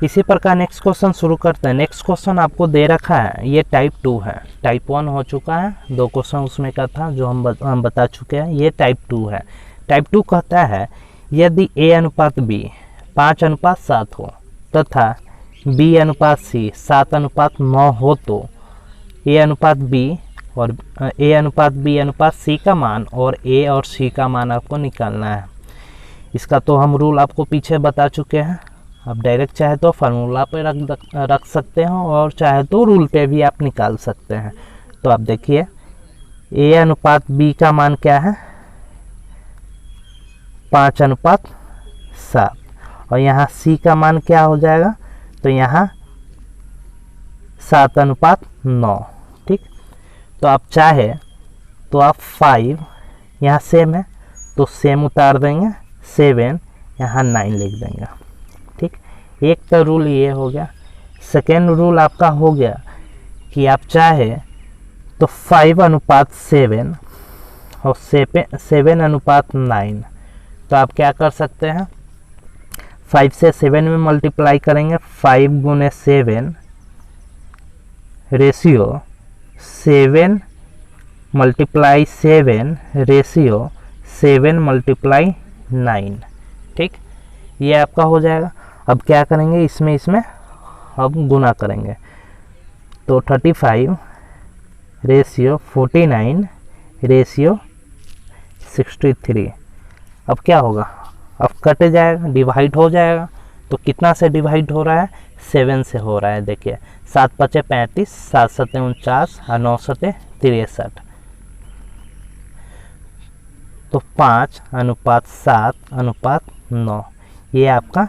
इसी प्रकार next question शुरू करते हैं। नेक्स्ट क्वेश्चन आपको दे रखा है, ये टाइप 2 है। टाइप 1 हो चुका है, 2 क्वेश्चन उसमें का था जो हम बता चुके हैं। ये टाइप 2 है। टाइप 2 कहता है यदि A अनुपात B 5:7 हो तथा B अनुपात C 7:9 हो तो A अनुपात B अनुपात C का मान और A और C का मान आपको निकालना है। इसका तो हम रूल आपको पीछे बता चुके हैं। आप डायरेक्ट चाहे तो फार्मूला पे रख सकते हो और चाहे तो रूल पे भी आप निकाल सकते हैं। तो आप देखिए A अनुपात B का मान क्या है, 5:7 और यहाँ C का मान क्या हो जाएगा, तो यहाँ 7:9। ठीक, तो आप चाहे तो आप 5 यहाँ सेम है तो सेम उतार देंगे, 7 यहाँ 9 लिख देंगे। ठीक, एक तो रूल ये हो गया। सेकेंड रूल आपका हो गया कि आप चाहे तो 5:7 और 7:9, तो आप क्या कर सकते हैं, 5 से 7 में मल्टीप्लाई करेंगे, 5 × 7 रेशियो 7 × 7 रेशियो 7 × 9। ठीक, ये आपका हो जाएगा। अब क्या करेंगे, इसमें अब गुना करेंगे, तो 35 रेशियो 49 रेशियो 63। अब क्या होगा, अब कट जाएगा, डिवाइड हो जाएगा। तो कितना से डिवाइड हो रहा है, 7 से हो रहा है। देखिए 7 × 5 = 35, 7 × 7 = 49 और 9 × 7 = 63। तो 5:7:9 ये आपका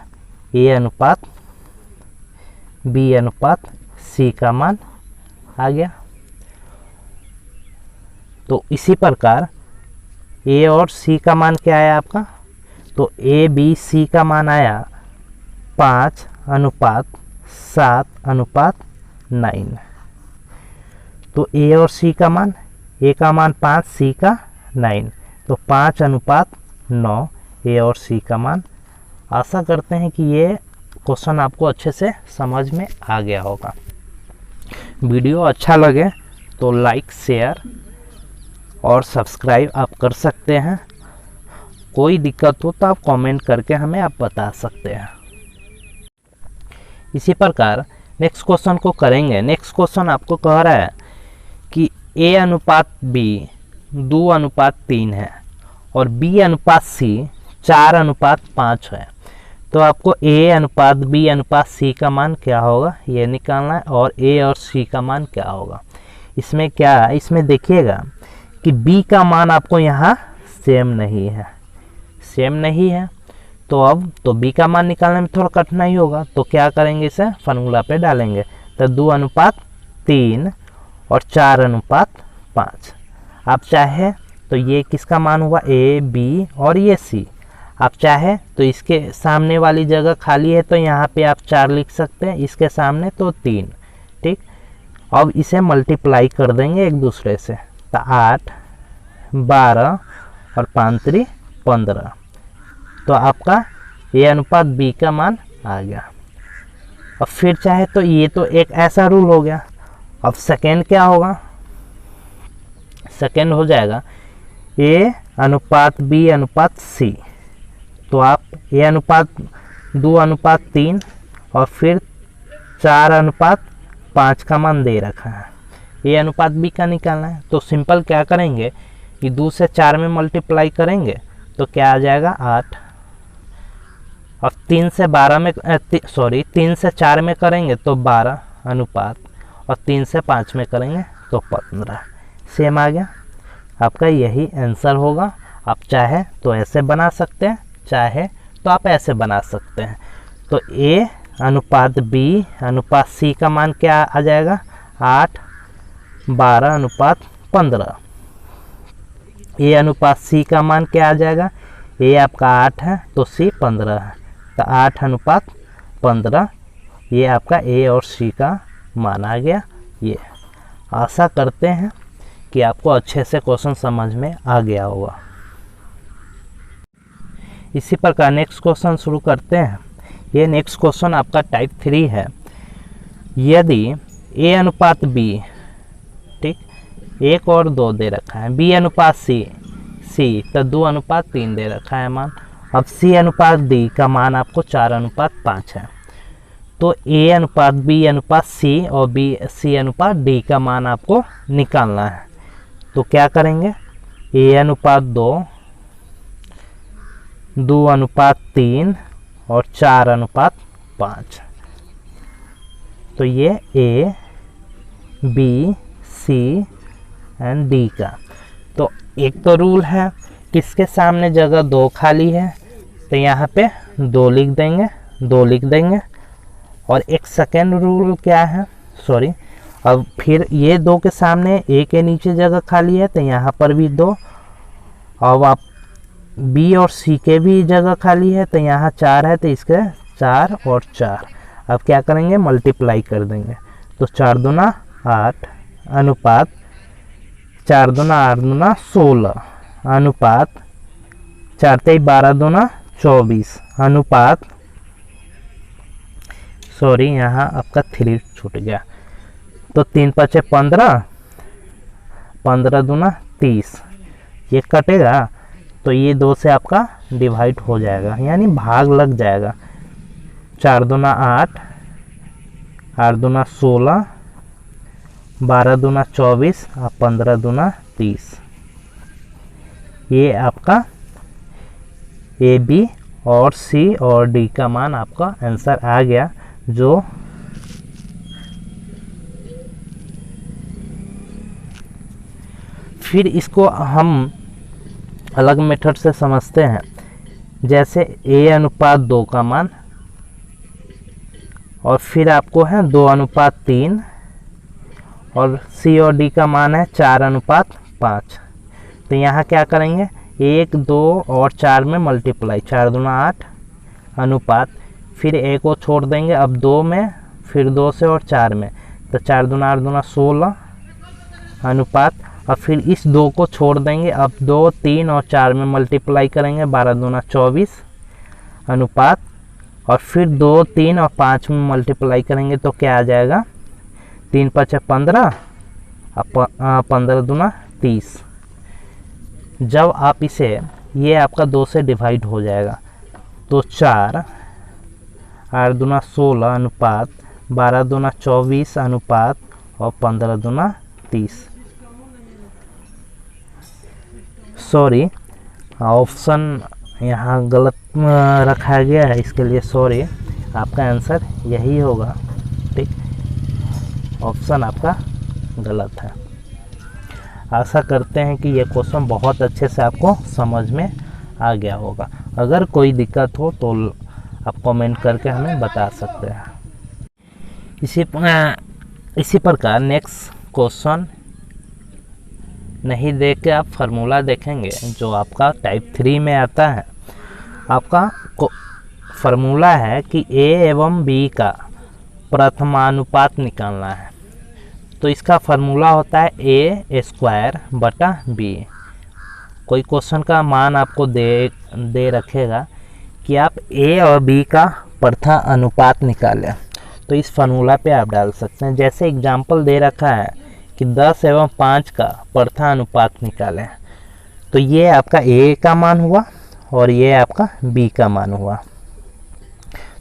A अनुपात B अनुपात C का मान आ गया। तो इसी प्रकार A और C का मान क्या आया आपका, तो A B C का मान आया 5:7:9। तो A और C का मान, A का मान 5, C का 9, तो 5:9 A और C का मान। आशा करते हैं कि ये क्वेश्चन आपको अच्छे से समझ में आ गया होगा। वीडियो अच्छा लगे तो लाइक, शेयर और सब्सक्राइब आप कर सकते हैं। कोई दिक्कत हो तो आप कमेंट करके हमें आप बता सकते हैं। इसी प्रकार नेक्स्ट क्वेश्चन को करेंगे। नेक्स्ट क्वेश्चन आपको कह रहा है कि A अनुपात B 2:3 है और B अनुपात C 4:5 है। तो आपको A अनुपात B अनुपात C का मान क्या होगा ये निकालना है और A और C का मान क्या होगा। इसमें क्या है, इसमें देखिएगा कि B का मान आपको यहाँ सेम नहीं है, तो अब तो B का मान निकालने में थोड़ा कठिनाई होगा। तो क्या करेंगे, इसे फार्मूला पे डालेंगे। तो 2:3 और 4:5। आप चाहे तो ये किसका मान हुआ, A B और ये C। आप चाहे तो इसके सामने वाली जगह खाली है तो यहाँ पे आप 4 लिख सकते हैं, इसके सामने तो 3। ठीक, अब इसे मल्टीप्लाई कर देंगे एक दूसरे से, तो 8, 12 और 5 × 3 = 15। तो आपका A अनुपात B का मान आ गया। अब फिर चाहे तो ये तो एक ऐसा रूल हो गया। अब सेकेंड क्या होगा, सेकेंड हो जाएगा A अनुपात B अनुपात C। तो आप A अनुपात 2:3 और फिर 4:5 का मान दे रखा है। A अनुपात B का निकालना है। तो सिंपल क्या करेंगे कि 2 से 4 में मल्टीप्लाई करेंगे तो क्या आ जाएगा 8, और 3 से 4 में करेंगे तो 12 अनुपात, और 3 से 5 में करेंगे तो 15। सेम आ गया, आपका यही आंसर होगा। आप चाहे तो ऐसे बना सकते हैं, चाहे तो आप ऐसे बना सकते हैं। तो A अनुपात B अनुपात C का मान क्या आ जाएगा, 8, 12:15। A अनुपात C का मान क्या आ जाएगा, A आपका 8 है तो C 15 है, तो 8:15। ये आपका A और C का मान आ गया। ये आशा करते हैं कि आपको अच्छे से क्वेश्चन समझ में आ गया होगा। इसी प्रकार नेक्स्ट क्वेश्चन शुरू करते हैं। ये नेक्स्ट क्वेश्चन आपका टाइप 3 है। यदि A अनुपात B, ठीक, 1 और 2 दे रखा है, B अनुपात C तो 2 अनुपात 3 दे रखा है मान। अब C अनुपात D का मान आपको 4 अनुपात 5 है। तो A अनुपात B अनुपात C और C अनुपात D का मान आपको निकालना है। तो क्या करेंगे, A अनुपात 2 अनुपात 3 और 4 अनुपात 5। तो ये A, B, C and D का। तो एक तो रूल है किसके सामने जगह 2 खाली है तो यहाँ पे 2 लिख देंगे। और एक सेकेंड रूल क्या है, सॉरी, अब फिर ये 2 के सामने A के नीचे जगह खाली है तो यहाँ पर भी 2। अब आप B और C के भी जगह खाली है तो यहाँ 4 है तो इसके 4 और 4। अब क्या करेंगे, मल्टीप्लाई कर देंगे। तो 4 दूना 8 अनुपात 4 दूना 8 दूना 16 अनुपात 4 तेई 12 दूना 24 अनुपात, सॉरी यहाँ आपका 3 छूट गया। तो 3 5 15, 15 दूना 30, ये कटेगा तो ये 2 से आपका डिवाइड हो जाएगा, यानी भाग लग जाएगा। 4 दूना 8, 8 दूना 16, 12 दूना 24 और 15 दूना 30। ये आपका A, B और C और D का मान आपका आंसर आ गया। जो फिर इसको हम अलग मेथड से समझते हैं। जैसे A अनुपात 2 का मान और फिर आपको है 2 अनुपात 3 और C और D का मान है 4 अनुपात 5। तो यहाँ क्या करेंगे, 1, 2 और 4 में मल्टीप्लाई, 4 दूना 8 अनुपात, फिर 1 को छोड़ देंगे अब 2 में, फिर 2 से और 4 में, तो 4 दूना 8 दूना 16 अनुपात, और फिर इस 2 को छोड़ देंगे अब 2, 3 और 4 में मल्टीप्लाई करेंगे, 12 दूना 24 अनुपात, और फिर 2, 3 और 5 में मल्टीप्लाई करेंगे तो क्या आ जाएगा, 3 5 15, 15 दूना 30। जब आप इसे, ये आपका 2 से डिवाइड हो जाएगा तो 4, 8 दूना 16 अनुपात 12 दूना 24 अनुपात और 15 दूना 30। सॉरी, ऑप्शन यहाँ गलत रखा गया है, इसके लिए सॉरी। आपका आंसर यही होगा, ठीक, ऑप्शन आपका गलत है। आशा करते हैं कि ये क्वेश्चन बहुत अच्छे से आपको समझ में आ गया होगा। अगर कोई दिक्कत हो तो आप कमेंट करके हमें बता सकते हैं। इसी प्रकार नेक्स्ट क्वेश्चन नहीं देख के आप फार्मूला देखेंगे जो आपका टाइप 3 में आता है। आपका फार्मूला है कि A एवं B का प्रथमानुपात निकालना है। तो इसका फार्मूला होता है A स्क्वायर बटा B। कोई क्वेश्चन का मान आपको दे रखेगा कि आप A और B का प्रथा अनुपात निकालें, तो इस फार्मूला पे आप डाल सकते हैं। जैसे एग्जांपल दे रखा है कि 10 एवं 5 का प्रथा अनुपात निकालें, तो ये आपका A का मान हुआ और ये आपका B का मान हुआ।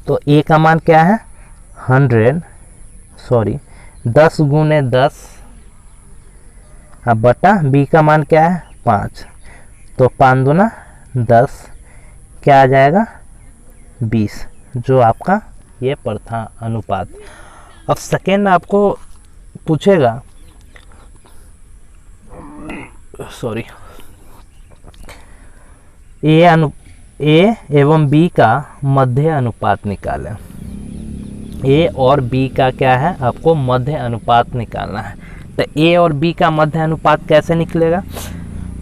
तो A का मान क्या है 10 गुने 10, अब बटा B का मान क्या है 5, तो 5 दूना 10, क्या आ जाएगा 20, जो आपका ये प्रथा अनुपात। अब सेकेंड आपको पूछेगा, सॉरी, A एवं B का मध्य अनुपात निकालें। A और B का क्या है, आपको मध्य अनुपात निकालना है। तो A और B का मध्य अनुपात कैसे निकलेगा,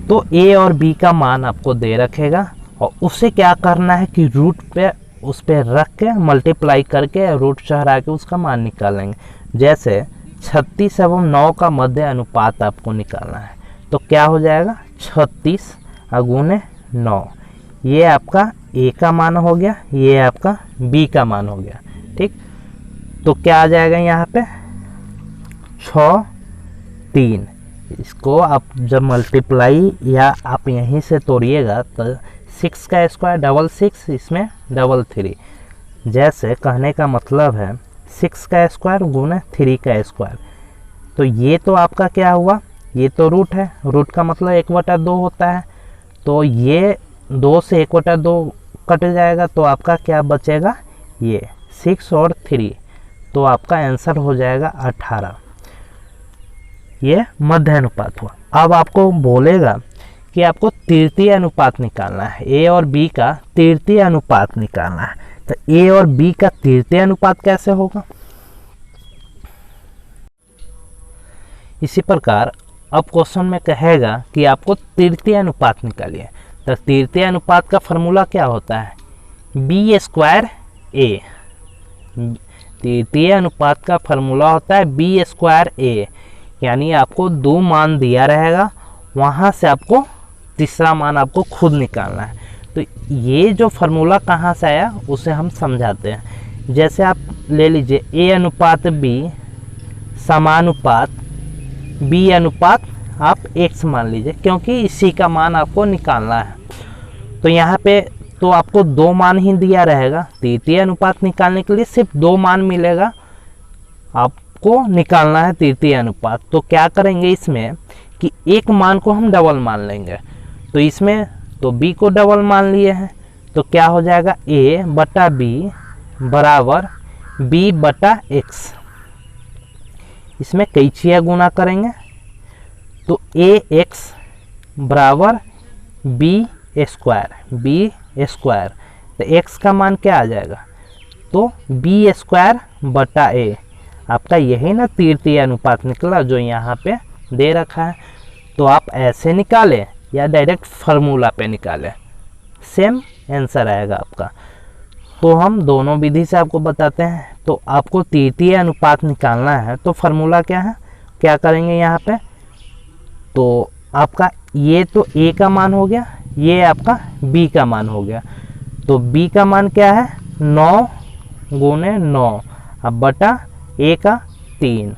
तो A और B का मान आपको दे रखेगा और उसे क्या करना है कि रूट पे उस पर रख के मल्टीप्लाई करके रूट चढ़ा के उसका मान निकालेंगे। जैसे 36 एवं 9 का मध्य अनुपात आपको निकालना है, तो क्या हो जाएगा 36 गुने 9, ये आपका ए का मान हो गया, ये आपका बी का मान हो गया। ठीक, तो क्या आ जाएगा यहाँ पे 6 3। इसको आप जब मल्टीप्लाई या आप यहीं से तोड़िएगा तो 6 का स्क्वायर 66, इसमें 33। जैसे कहने का मतलब है 6 का स्क्वायर गुना 3 का स्क्वायर। तो ये तो आपका क्या हुआ, ये तो रूट है, रूट का मतलब 1/2 होता है। तो ये 2 से 1/2 कट जाएगा, तो आपका क्या बचेगा, ये 6 और 3। तो आपका आंसर हो जाएगा 18। ये मध्य अनुपात हुआ। अब आपको बोलेगा कि आपको तृतीय अनुपात निकालना है, ए और बी का तृतीय अनुपात निकालना है। तो ए और बी का तृतीय अनुपात कैसे होगा, इसी प्रकार अब क्वेश्चन में कहेगा कि आपको तृतीय अनुपात निकालिए। तो तृतीय अनुपात का फॉर्मूला क्या होता है, बी स्क्वायर ए। तृतीय अनुपात का फॉर्मूला होता है बी स्क्वायर ए, यानी आपको 2 मान दिया रहेगा, वहाँ से आपको तीसरा मान आपको खुद निकालना है। तो ये जो फार्मूला कहाँ से आया उसे हम समझाते हैं। जैसे आप ले लीजिए ए अनुपात बी समानुपात बी अनुपात आप x मान लीजिए, क्योंकि इसी का मान आपको निकालना है। तो यहाँ पे तो आपको 2 मान ही दिया रहेगा, तृतीय अनुपात निकालने के लिए सिर्फ 2 मान मिलेगा, आपको निकालना है तृतीय अनुपात। तो क्या करेंगे इसमें कि एक मान को हम डबल मान लेंगे। तो इसमें तो b को डबल मान लिए हैं, तो क्या हो जाएगा a बटा b बराबर b बटा x। इसमें कैचिया गुना करेंगे तो ax बराबर b स्क्वायर। तो x का मान क्या आ जाएगा, तो b स्क्वायर बटा a। आपका यही ना तृतीय अनुपात निकला जो यहाँ पे दे रखा है। तो आप ऐसे निकालें या डायरेक्ट फार्मूला पे निकालें, सेम आंसर आएगा आपका। तो हम दोनों विधि से आपको बताते हैं। तो आपको तृतीय अनुपात निकालना है तो फार्मूला क्या है, क्या करेंगे यहाँ पे, तो आपका ये तो a का मान हो गया, ये आपका b का मान हो गया। तो b का मान क्या है 9 गुने 9, अब बटा a का 3,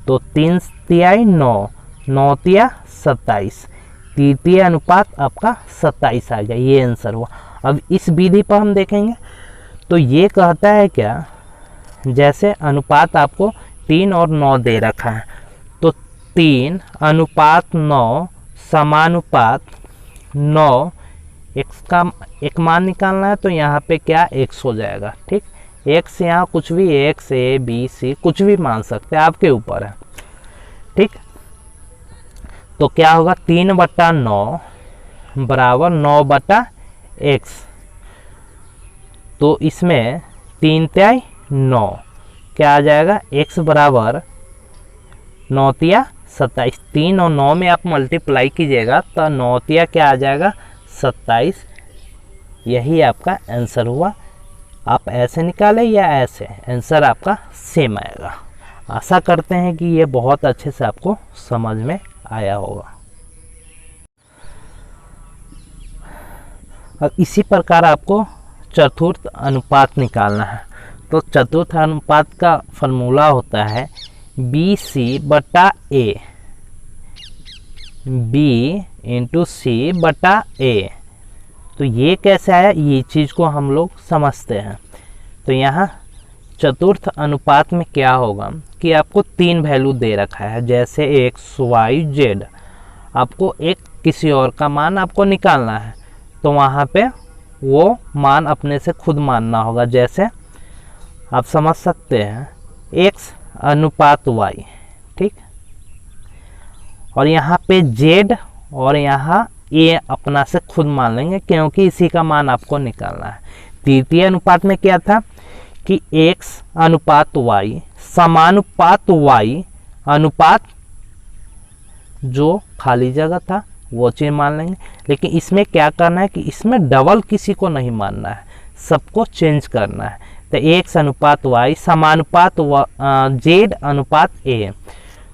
तो 3 तिहाई 9, 9 तिया 27। तृतीय अनुपात आपका 27 आ गया, ये आंसर हुआ। अब इस विधि पर हम देखेंगे तो ये कहता है क्या, जैसे अनुपात आपको 3 और 9 दे रखा है, तो 3 अनुपात 9 समानुपात 9, x का एक मान निकालना है तो यहाँ पे क्या x हो जाएगा। ठीक, x यहाँ कुछ भी x a b c कुछ भी मान सकते हैं, आपके ऊपर है। ठीक, तो क्या होगा 3 बटा 9 बराबर 9 बटा x। तो इसमें 3 तिहाई 9, क्या आ जाएगा x बराबर 9 तिया 27। 3 और 9 में आप मल्टीप्लाई कीजिएगा तो 9 तिया क्या आ जाएगा 27। यही आपका आंसर हुआ। आप ऐसे निकालें या ऐसे, आंसर आपका सेम आएगा। आशा करते हैं कि ये बहुत अच्छे से आपको समझ में आया होगा। अब इसी प्रकार आपको चतुर्थ अनुपात निकालना है। तो चतुर्थ अनुपात का फॉर्मूला होता है बी सी बटा ए, बी इंटू सी बटा ए। तो ये कैसे आया, ये चीज़ को हम लोग समझते हैं। तो यहाँ चतुर्थ अनुपात में क्या होगा कि आपको 3 वैल्यू दे रखा है, जैसे x y z। आपको एक किसी और का मान आपको निकालना है, तो वहाँ पे वो मान अपने से खुद मानना होगा। जैसे आप समझ सकते हैं x अनुपात y, ठीक, और यहाँ पे z और यहाँ a अपना से खुद मान लेंगे, क्योंकि इसी का मान आपको निकालना है। तृतीय अनुपात में क्या था कि x अनुपात y समानुपात y अनुपात जो खाली जगह था वो चीज़ मान लेंगे। लेकिन इसमें क्या करना है कि इसमें डबल किसी को नहीं मानना है, सबको चेंज करना है। तो x अनुपात y समानुपात z अनुपात a।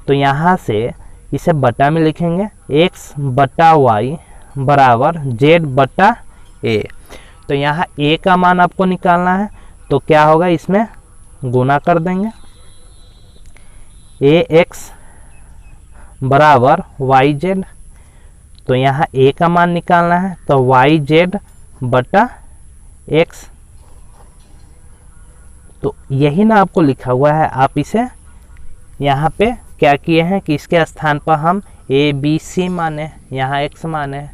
तो यहाँ से इसे बटा में लिखेंगे x बटा y बराबर z बटा a। तो यहाँ a का मान आपको निकालना है, तो क्या होगा, इसमें गुना कर देंगे। ax बराबर yz, तो यहाँ a का मान निकालना है, तो yz बटा x, तो यही ना आपको लिखा हुआ है। आप इसे यहाँ पे क्या किए हैं कि इसके स्थान पर हम a b c माने, यहाँ x माने,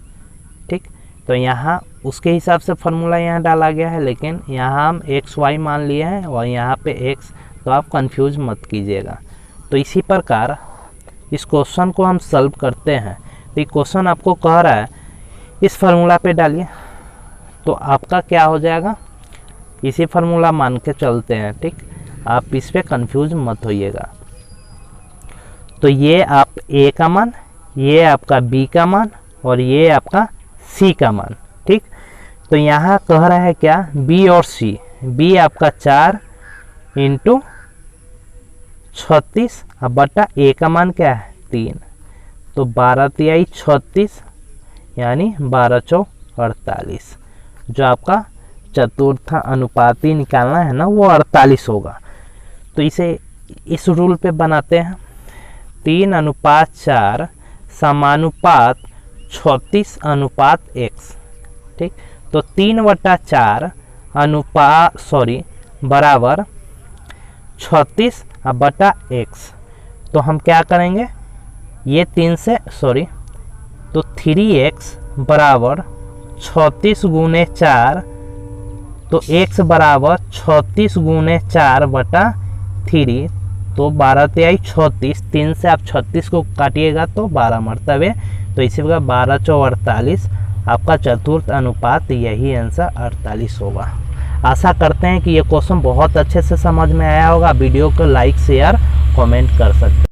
ठीक। तो यहाँ उसके हिसाब से फॉर्मूला यहाँ डाला गया है, लेकिन यहाँ हम एक्स वाई मान लिए हैं और यहाँ पे एक्स, तो आप कंफ्यूज मत कीजिएगा। तो इसी प्रकार इस क्वेश्चन को हम सॉल्व करते हैं। तो ये क्वेश्चन आपको कह रहा है इस फार्मूला पे डालिए, तो आपका क्या हो जाएगा, इसी फार्मूला मान के चलते हैं, ठीक। आप इस पे कंफ्यूज मत होइएगा। तो ये आप a का मान, ये आपका b का मान और ये आपका c का मान, ठीक। तो यहाँ कह रहा है क्या, b और c, b आपका 4 इंटू 36 बटा a का मान क्या है 3, तो 12 तिहाई 36 यानी 12 चौक 48। जो आपका चतुर्थ अनुपाती निकालना है ना, वो 48 होगा। तो इसे इस रूल पे बनाते हैं, 3:4 समानुपात 36 अनुपात x, ठीक। तो 3/4 बराबर 36 बटा x। तो हम क्या करेंगे, ये 3 से तो 3x बराबर 36 गुने 4, तो x बराबर 36 गुने 4 बटा 3, तो 12 तिहाई 36, 3 से आप 36 को काटिएगा तो 12 मरतबे, तो इसी प्रकार 12 चौक 48, आपका चतुर्थ अनुपात यही आंसर 48 होगा। आशा करते हैं कि ये क्वेश्चन बहुत अच्छे से समझ में आया होगा। वीडियो को लाइक शेयर कमेंट कर सकते हैं।